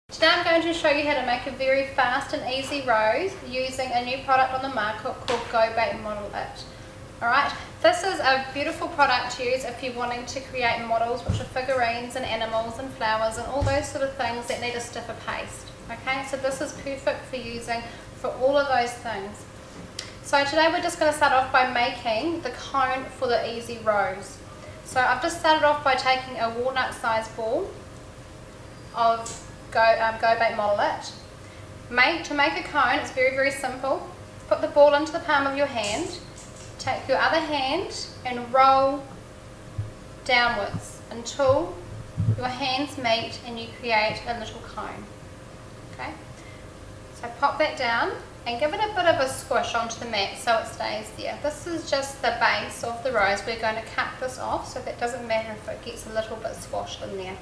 Today I'm going to show you how to make a very fast and easy rose using a new product on the market called GoBake Modelit. Alright, this is a beautiful product to use if you're wanting to create models which are figurines and animals and flowers and all those sort of things that need a stiffer paste. Okay, so this is perfect for using for all of those things. So today we're just going to start off by making the cone for the easy rose. So I've just started off by taking a walnut sized ball of GoBake Modelit. To make a cone, it's very simple. Put the ball into the palm of your hand, take your other hand and roll downwards until your hands meet and you create a little cone. Okay, so pop that down and give it a bit of a squish onto the mat so it stays there. This is just the base of the rose. We're going to cut this off, so that doesn't matter if it gets a little bit squashed in there.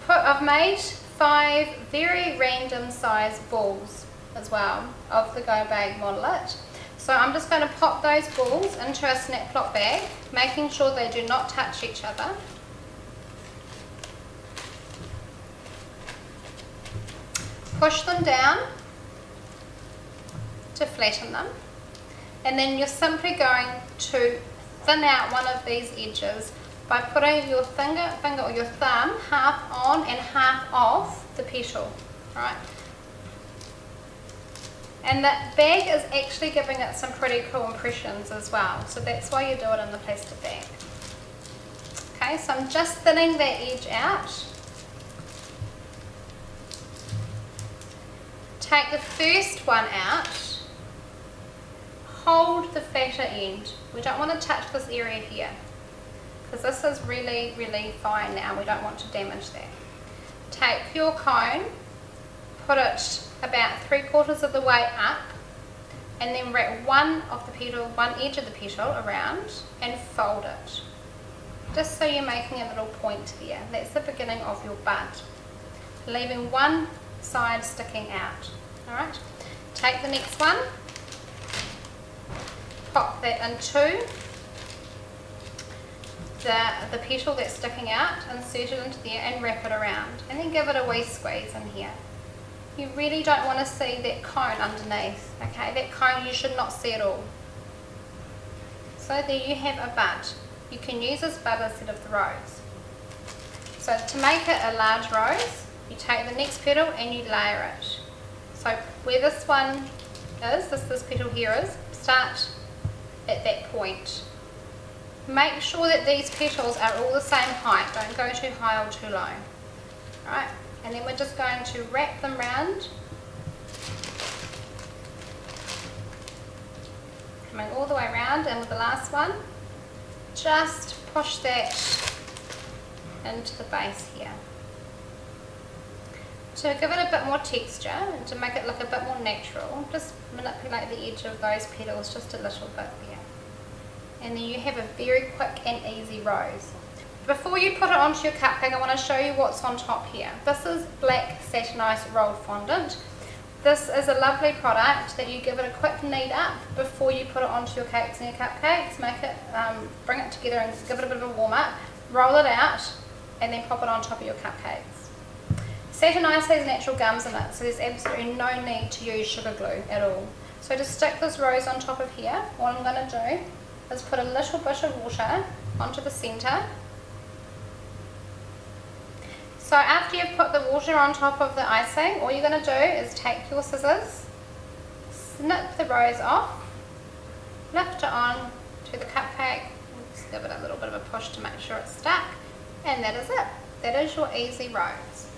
I've made 5 very random sized balls as well of the GoBake Modelit. So I'm just going to pop those balls into a snap lock bag, making sure they do not touch each other. Push them down to flatten them, and then you're simply going to thin out one of these edges by putting your finger or your thumb half on and half off the petal, right? And that bag is actually giving it some pretty cool impressions as well, so that's why you do it in the plastic bag. Okay, so I'm just thinning that edge out. Take the first one out, hold the fatter end. We don't want to touch this area here, because this is really fine now. We don't want to damage that. Take your cone, put it about 3/4 of the way up, and then wrap one edge of the petal around and fold it. Just so you're making a little point there. That's the beginning of your bud, leaving one side sticking out. Alright, take the next one, pop that into the petal that's sticking out, insert it into there and wrap it around, and then give it a wee squeeze in here. You really don't want to see that cone underneath, okay? That cone you should not see at all. So there you have a bud. You can use this bud instead of the rose. So to make it a large rose, you take the next petal and you layer it. So where this one is, this petal here is, start at that point. Make sure that these petals are all the same height, don't go too high or too low. Alright, and then we're just going to wrap them round, coming all the way around, and with the last one, just push that into the base here. To give it a bit more texture and to make it look a bit more natural, just manipulate the edge of those petals just a little bit there. And then you have a very quick and easy rose. Before you put it onto your cupcake, I want to show you what's on top here. This is black satinized rolled fondant. This is a lovely product that you give it a quick knead up before you put it onto your cakes and your cupcakes. Make it, bring it together and give it a bit of a warm up. Roll it out and then pop it on top of your cupcakes. Satinized has natural gums in it, so there's absolutely no need to use sugar glue at all. So to stick this rose on top of here, what I'm going to do is put a little bit of water onto the centre. So after you've put the water on top of the icing, all you're going to do is take your scissors, snip the rose off, lift it on to the cupcake, just give it a little bit of a push to make sure it's stuck, and that is it. That is your easy rose.